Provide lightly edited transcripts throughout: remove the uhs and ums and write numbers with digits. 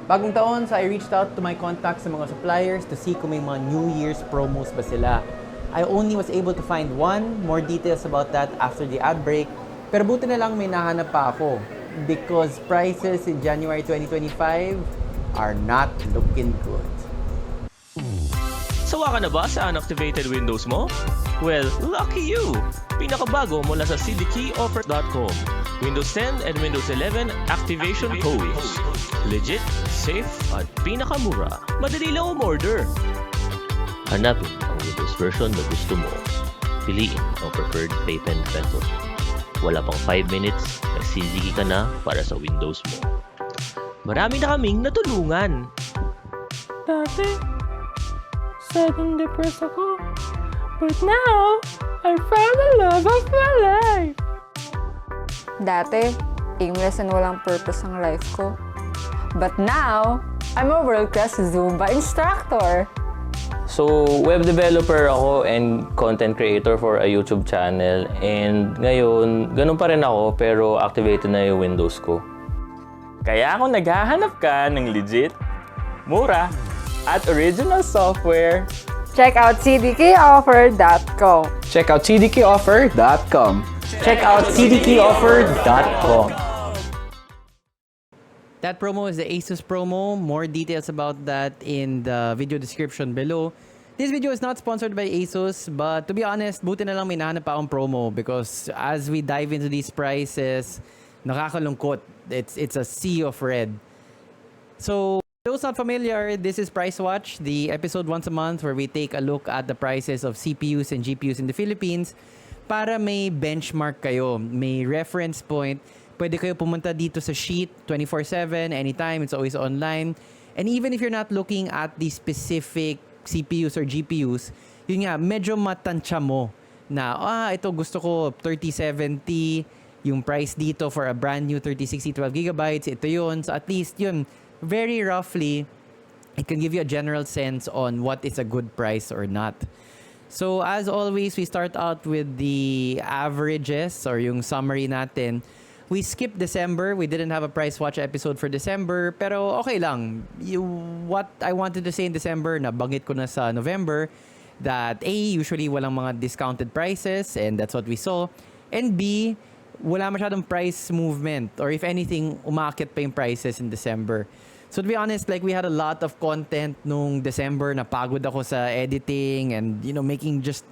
Bagong taon, so I reached out to my contacts sa mga suppliers to see kung may mga New Year's promos ba sila. I only was able to find one. More details about that after the ad break. Pero buti na lang may nahanap pa ako because prices in January 2025 are not looking good. Sawa ka na ba sa unactivated Windows mo? Well, lucky you! Pinakabago mula sa cdkeyoffer.com. Windows 10 and Windows 11 activation codes. Legit, safe, at pinakamura. Madali lang umorder. Hanapin ang Windows version na gusto mo. Piliin ang preferred payment method. Wala pang 5 minutes, nagsisigi ka na para sa Windows mo. Marami na kaming natulungan. Dati, sad and depressed ako. But now, I found the love of my life. Dati, aimless and walang purpose ang life ko. But now, I'm a world-class Zumba instructor. So, web developer ako and content creator for a YouTube channel. And ngayon, ganun pa rin ako pero activated na yung Windows ko. Kaya kung naghahanap ka ng legit, mura, at original software, Check out cdkeyoffer.com. Check out cdkeyoffer.com. Check out cdkeyoffer.com. That promo is the Asus promo. More details about that in the video description below. This video is not sponsored by Asus, but to be honest, buti na lang may nahanap pa akong promo because as we dive into these prices, nakakalungkot. It's a sea of red. So, those not familiar, this is Pricewatch, the episode once a month where we take a look at the prices of CPUs and GPUs in the Philippines para may benchmark kayo, may reference point. Pwede kayo pumunta dito sa sheet 24/7, anytime, it's always online. And even if you're not looking at the specific CPUs or GPUs, yun nga, medyo matansya mo na, ito gusto ko 3070, yung price dito for a brand new 3060 12GB, ito yun. So at least yun, very roughly, it can give you a general sense on what is a good price or not. So as always, we start out with the averages or yung summary natin. We skipped December. We didn't have a price watch episode for December, pero okay lang. What I wanted to say in December, nabanggit ko na sa November, that A, usually walang mga discounted prices, and that's what we saw. And B, wala masyadong price movement, or if anything, umakit pa yung prices in December. So to be honest, like we had a lot of content nung December, napagod ako sa editing and making just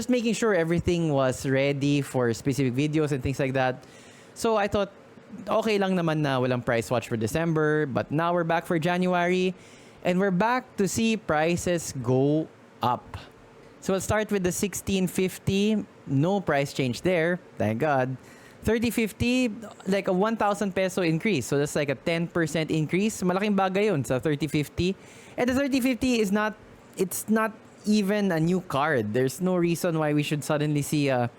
making sure everything was ready for specific videos and things like that. So I thought okay lang naman na walang price watch for December, but now we're back for January and we're back to see prices go up. So we'll start with the 1650, no price change there, thank God. 3050, like a 1,000 peso increase. So that's like a 10% increase. Malaking bagay yun sa 3050. And the 3050 it's not even a new card. There's no reason why we should suddenly see a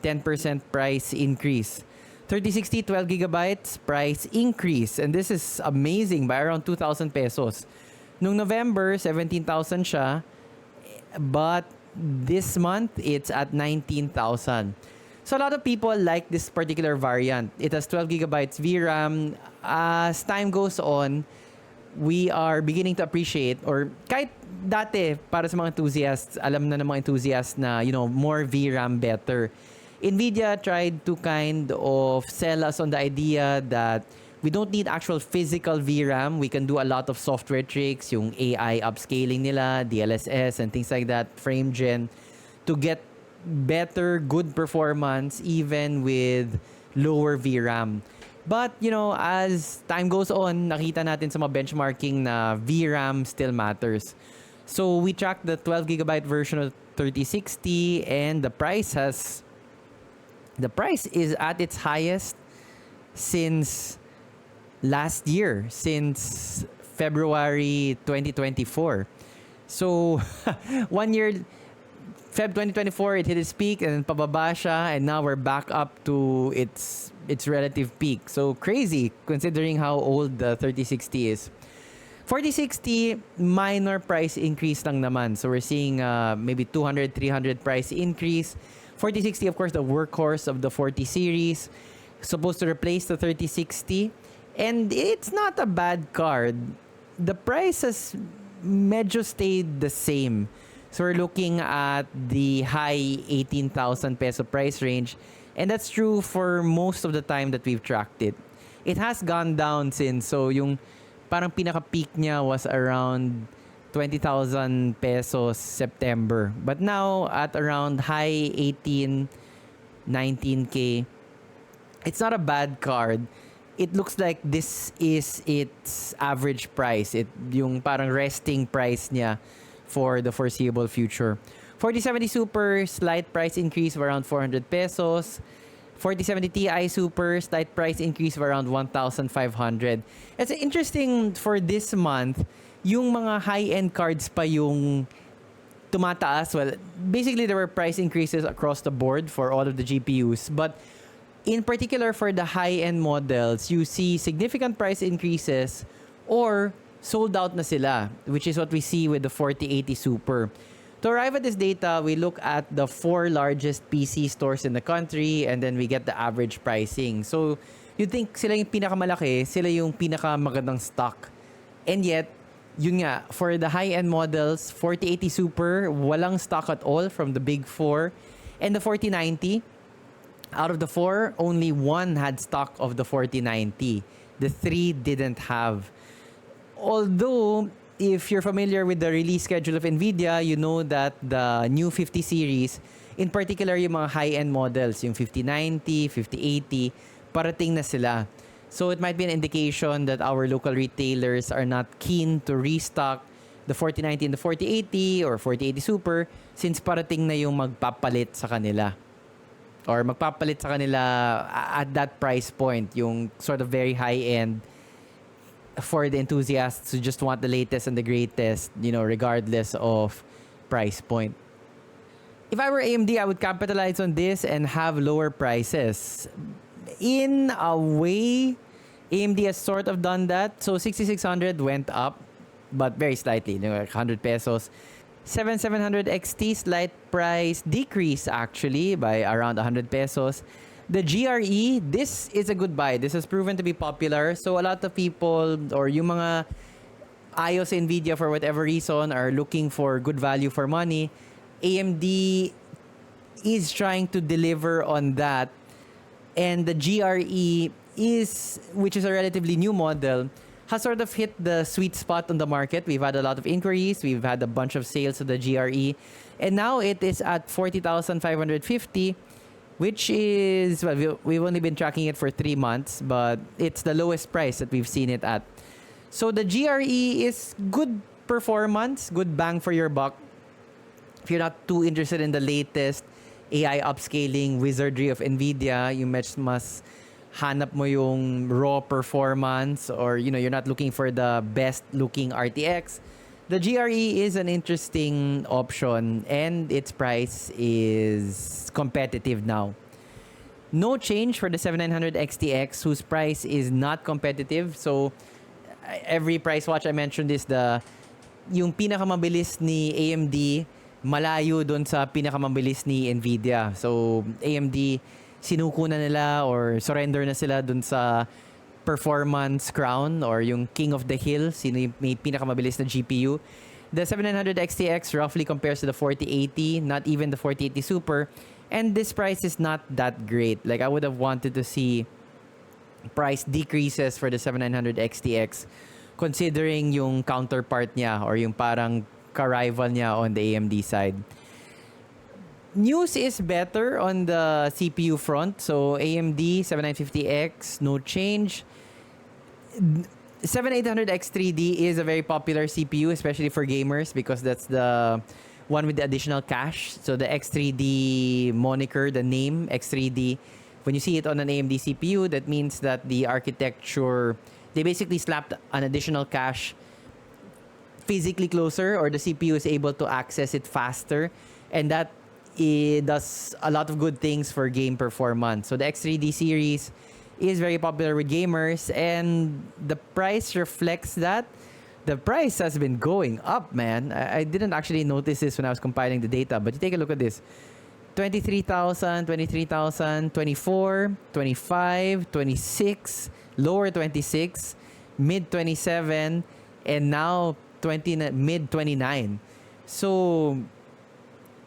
10% price increase. 3060, 12GB, price increase. And this is amazing by around 2,000 pesos. Nung November, 17,000 siya. But this month, it's at 19,000. So a lot of people like this particular variant. It has 12GB VRAM. As time goes on, we are beginning to appreciate, or kahit dati, para sa mga enthusiasts, alam na ng mga enthusiasts na, more VRAM better. NVIDIA tried to kind of sell us on the idea that we don't need actual physical VRAM. We can do a lot of software tricks, yung AI upscaling nila, DLSS, and things like that, frame gen, to get better, good performance even with lower VRAM. But, as time goes on, nakita natin sa mga benchmarking na VRAM still matters. So, we tracked the 12GB version of 3060 and the price is at its highest since last year, since February 2024. So, 1 year, Feb 2024, it hit its peak and then pababa siya, and now we're back up to its relative peak. So crazy considering how old the 3060 is. 4060, minor price increase lang naman. So we're seeing maybe 200, 300 price increase. 4060, of course, the workhorse of the 40 series, supposed to replace the 3060. And it's not a bad card. the price has medyo stayed the same. So we're looking at the high 18,000 peso price range, and that's true for most of the time that we've tracked it. It has gone down since, so yung parang pinaka-peak niya was around 20,000 pesos September. But now at around high 18, 19K, it's not a bad card. It looks like this is its average price. Yung parang resting price niya for the foreseeable future. 4070 Super, slight price increase of around 400 pesos. 4070 Ti Super, slight price increase of around 1,500. It's interesting for this month, yung mga high-end cards pa yung tumataas. Well, basically there were price increases across the board for all of the GPUs. But in particular for the high-end models, you see significant price increases or sold out na sila, which is what we see with the 4080 Super. To arrive at this data, we look at the 4 largest PC stores in the country and then we get the average pricing. So, you think sila yung pinakamalaki, sila yung pinakamagandang stock. And yet, yun nga, for the high-end models, 4080 Super, walang stock at all from the big 4. And the 4090, out of the 4, only 1 had stock of the 4090. The 3 didn't have. Although, if you're familiar with the release schedule of NVIDIA, you know that the new 50 series, in particular yung mga high-end models, yung 5090, 5080, parating na sila. So it might be an indication that our local retailers are not keen to restock the 4090 and the 4080 or 4080 Super since parating na yung magpapalit sa kanila. Or magpapalit sa kanila at that price point, yung sort of very high-end for the enthusiasts who just want the latest and the greatest, regardless of price point. If I were AMD, I would capitalize on this and have lower prices. In a way, AMD has sort of done that. So 6600 went up, but very slightly, like 100 pesos. 7700 XT, slight price decrease actually by around 100 pesos. The GRE, this is a good buy. This has proven to be popular. So a lot of people or yung mga ayaw sa NVIDIA for whatever reason are looking for good value for money. AMD is trying to deliver on that. And the GRE which is a relatively new model, has sort of hit the sweet spot on the market. We've had a lot of inquiries. We've had a bunch of sales of the GRE. And now it is at 40,550, which is, well, we've only been tracking it for 3 months, but it's the lowest price that we've seen it at. So the GRE is good performance, good bang for your buck. If you're not too interested in the latest AI upscaling wizardry of NVIDIA, you must hanap mo yung raw performance, or you're not looking for the best looking RTX. The GRE is an interesting option and its price is competitive now. No change for the 7900 XTX, whose price is not competitive. So every price watch I mentioned is yung pinakamabilis ni AMD malayo dun sa pinakamabilis ni NVIDIA. So AMD sinuko na nila or surrender na sila dun sa performance crown or yung king of the hill, sino yung may pinakamabilis na GPU. The 7900 XTX roughly compares to the 4080, not even the 4080 Super, and this price is not that great. Like, I would have wanted to see price decreases for the 7900 XTX considering yung counterpart niya or yung parang ka-rival niya on the AMD side. News is better on the CPU front. So AMD 7950X, no change. 7800X3D is a very popular CPU, especially for gamers, because that's the one with the additional cache. So the X3D moniker, the name X3D, when you see it on an AMD CPU, that means that the architecture, they basically slapped an additional cache physically closer, or the CPU is able to access it faster, and that it does a lot of good things for game performance. So the X3D series is very popular with gamers, and the price reflects that. The price has been going up, man. I didn't actually notice this when I was compiling the data, but you take a look at this. 23,000, 23,000, 24, 25, 26, lower 26, mid 27, and now mid 29. So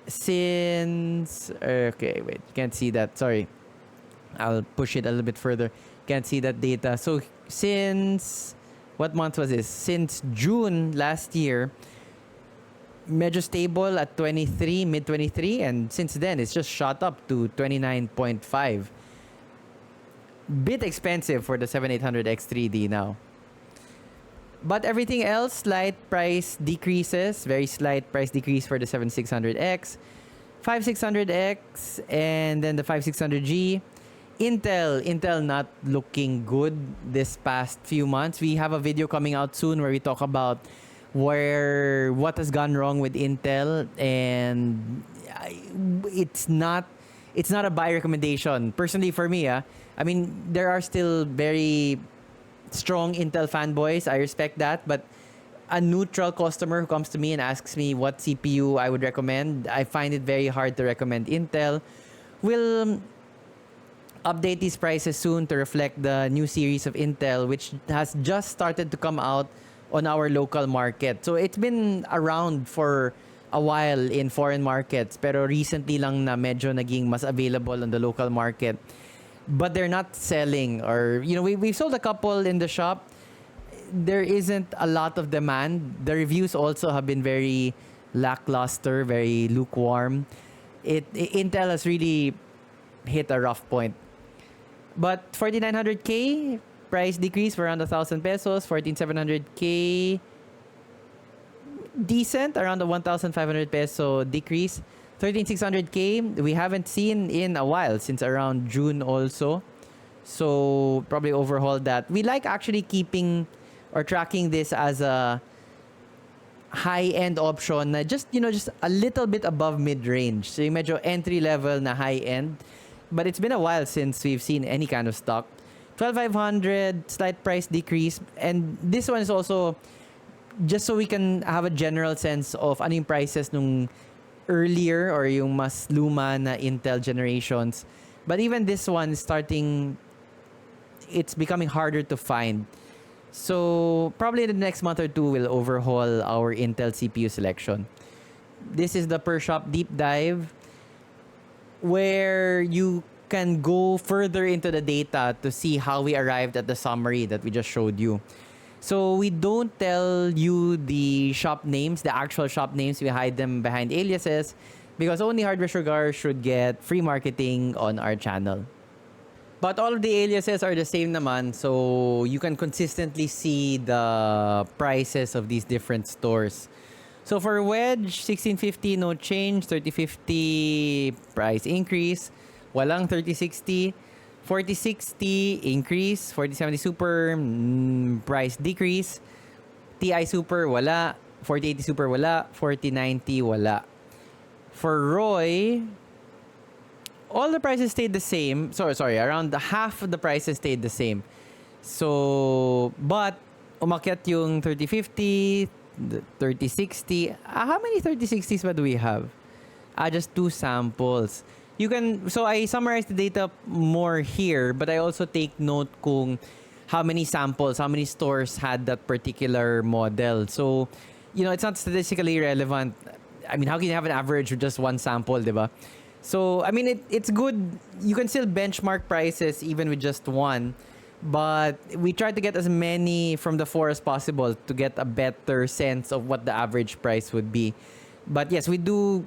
since okay, wait, you can't see that. Sorry, I'll push it a little bit further. Can't see that data. So since what month was this? Since June last year, medyo stable at 23, mid 23, and since then it's just shot up to 29.5. Bit expensive for the 7800X3D now. But everything else, slight price decreases, very slight price decrease for the 7600X, 5600X, and then the 5600G. Intel not looking good this past few months. We have a video coming out soon where we talk about what has gone wrong with Intel, and it's not a buy recommendation. Personally for me, I mean, there are still very strong Intel fanboys. I respect that, but a neutral customer who comes to me and asks me what CPU I would recommend, I find it very hard to recommend Intel. We'll update these prices soon to reflect the new series of Intel, which has just started to come out on our local market. So it's been around for a while in foreign markets, pero recently lang na medyo naging mas available on the local market. But they're not selling, or we've sold a couple in the shop. There isn't a lot of demand. The reviews also have been very lackluster, very lukewarm. Intel has really hit a rough point. But 4900K price decrease for around 1,000 pesos. 14700K decent, around the 1,500 peso decrease. 13600K we haven't seen in a while, since around June also. So probably overhaul that. We like actually keeping or tracking this as a high-end option na just a little bit above mid-range. So yung medyo entry-level na high-end. But it's been a while since we've seen any kind of stock. 12,500, slight price decrease. And this one is also just so we can have a general sense of ano yung prices nung earlier or yung mas luma na Intel generations. But even this one it's becoming harder to find. So probably in the next month or two, we'll overhaul our Intel CPU selection. This is the per shop deep dive, where you can go further into the data to see how we arrived at the summary that we just showed you. So we don't tell you the shop names, the actual shop names. We hide them behind aliases because only Hardware Sugar should get free marketing on our channel. But all of the aliases are the same naman, so you can consistently see the prices of these different stores. So for Wedge, 1650 no change, 3050 price increase, walang 3060, 4060 increase, 4070 Super price decrease, TI Super wala, 4080 Super wala, 4090 wala. For Roy, all the prices stayed the same. Sorry, around half of the prices stayed the same. So, but umakyat yung 3050, the 3060. How many 3060s ba do we have? Just 2 samples. So I summarize the data more here, but I also take note kung how many samples, how many stores had that particular model. So, it's not statistically relevant. I mean, how can you have an average with just one sample, diba? So, I mean, it's good. You can still benchmark prices even with just one. But we try to get as many from the 4 as possible to get a better sense of what the average price would be. But yes, we do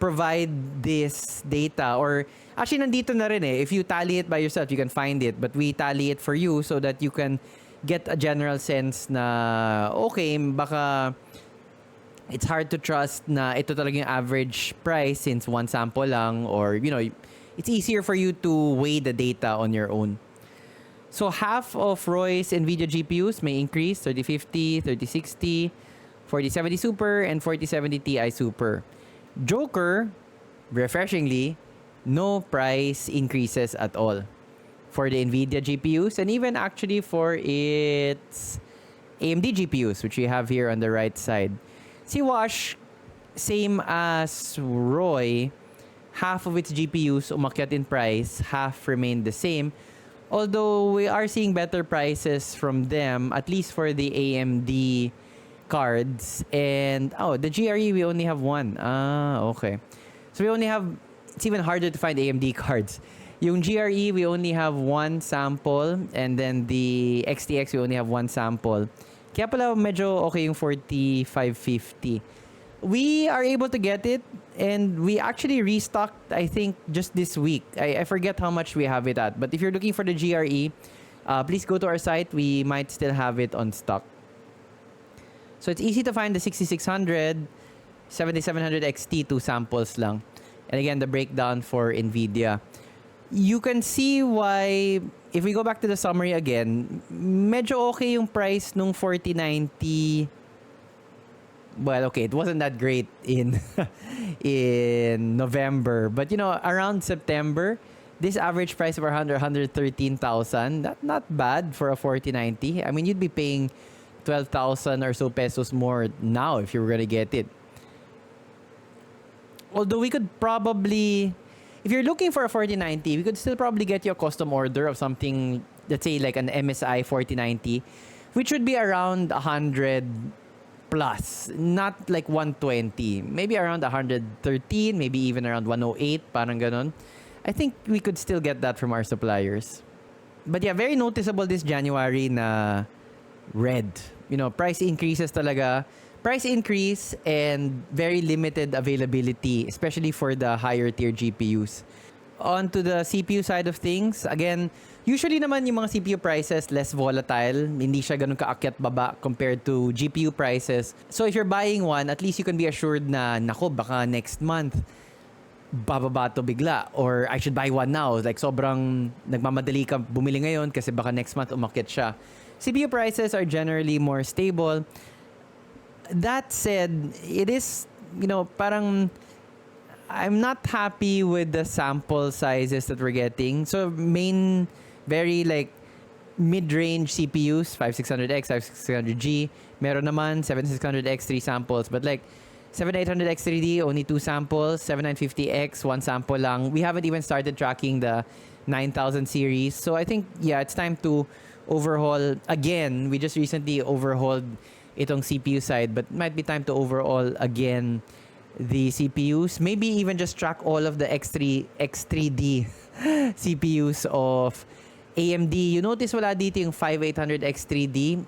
provide this data, or actually nandito na rin eh. If you tally it by yourself, you can find it, but we tally it for you so that you can get a general sense na okay, baka it's hard to trust na ito talaga yung average price since one sample lang, or it's easier for you to weigh the data on your own. So half of Roy's NVIDIA GPUs may increase, 3050, 3060, 4070 Super, and 4070 Ti Super. Joker, refreshingly, no price increases at all for the NVIDIA GPUs, and even actually for its AMD GPUs, which we have here on the right side. Wash, same as Roy, half of its GPUs umakyat in price, half remained the same. Although we are seeing better prices from them, at least for the AMD cards. And the GRE, we only have one. Okay. So we only have, it's even harder to find AMD cards. Yung GRE, we only have one sample. And then the XTX, we only have one sample. Kaya pala medyo okay yung 4550. We are able to get it, and we actually restocked, I think, just this week. I forget how much we have it at. But if you're looking for the GRE, please go to our site. We might still have it on stock. So it's easy to find the 6600, 7700 XT, 2 samples lang. And again, the breakdown for NVIDIA. You can see why, if we go back to the summary again, medyo okay yung price nung 4090. Well, okay, it wasn't that great in in November, but around September, this average price of around 113,000, not bad for a 4090. I mean, you'd be paying 12,000 or so pesos more now if you were gonna get it. Although we could probably, if you're looking for a 4090, we could still probably get you a custom order of something, let's say like an MSI 4090, which would be around 100 plus, not like 120, maybe around 113, maybe even around 108, parang ganon. I think we could still get that from our suppliers. But yeah, very noticeable this January na red. Price increases talaga. Price increase and very limited availability, especially for the higher tier GPUs. On to the CPU side of things, again, usually naman yung mga CPU prices less volatile, hindi siya ganun kaakyat baba compared to GPU prices. So if you're buying one, at least you can be assured na nako baka next month bababa to bigla, or I should buy one now. Like sobrang nagmamadali ka bumili ngayon kasi baka next month umakyat siya. CPU prices are generally more stable. That said, it is, parang I'm not happy with the sample sizes that we're getting. So very like mid-range CPUs, 5600X, 5600G. Meron naman 7600X, 3 samples. But like 7800X 3D, only 2 samples. 7950X, 1 sample lang. We haven't even started tracking the 9000 series. So I think, yeah, it's time to overhaul. Again, we just recently overhauled itong CPU side, but it might be time to overhaul again the CPUs. Maybe even just track all of the X3D CPUs of AMD. You notice wala dito yung 5800X3D.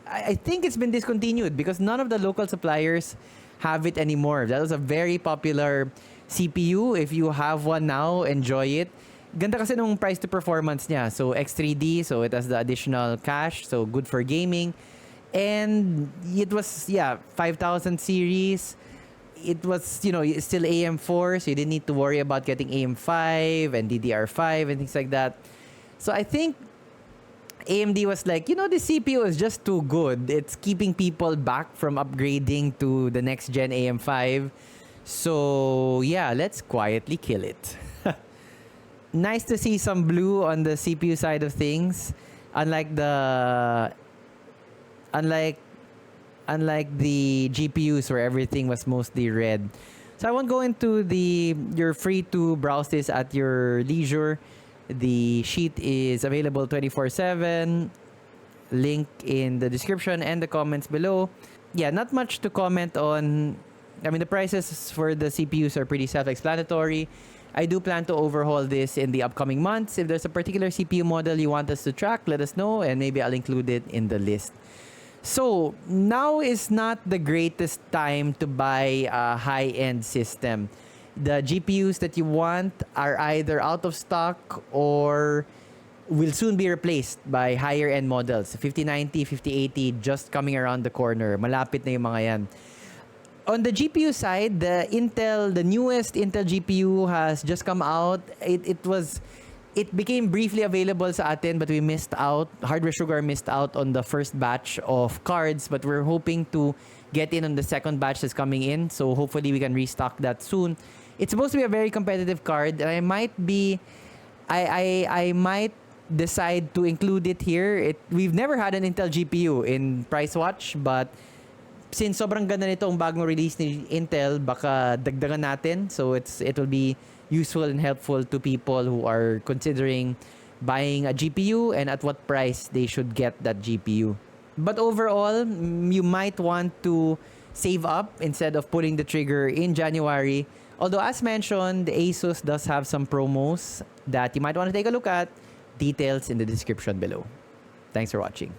I think it's been discontinued because none of the local suppliers have it anymore. That was a very popular CPU. If you have one now, enjoy it. Ganda kasi nung price to performance niya. So X3D, so it has the additional cache, so good for gaming. And it was, 5000 series. It was, still AM4, so you didn't need to worry about getting AM5 and DDR5 and things like that. So I think AMD was like, the CPU is just too good. It's keeping people back from upgrading to the next gen AM5. So yeah, let's quietly kill it. Nice to see some blue on the CPU side of things. Unlike the GPUs where everything was mostly red. So I won't go into you're free to browse this at your leisure. The sheet is available 24/7. Link in the description and the comments below. Yeah, not much to comment on. I mean, the prices for the CPUs are pretty self-explanatory. I do plan to overhaul this in the upcoming months. If there's a particular CPU model you want us to track, let us know and maybe I'll include it in the list. So, now is not the greatest time to buy a high-end system. The GPUs that you want are either out of stock or will soon be replaced by higher-end models. 5090, 5080 just coming around the corner. Malapit na yung mga yan. On the GPU side, the newest Intel GPU has just come out. It became briefly available sa atin, but we missed out. Hardware Sugar missed out on the first batch of cards, but we're hoping to get in on the second batch that's coming in. So hopefully we can restock that soon. It's supposed to be a very competitive card, and I might decide to include it here. We've never had an Intel GPU in Pricewatch, but since sobrang ganda nito ang bagong release ni Intel, baka dagdagan natin. So it will be useful and helpful to people who are considering buying a GPU and at what price they should get that GPU. But overall, you might want to save up instead of pulling the trigger in January. Although as mentioned, Asus does have some promos that you might want to take a look at. Details in the description below. Thanks for watching.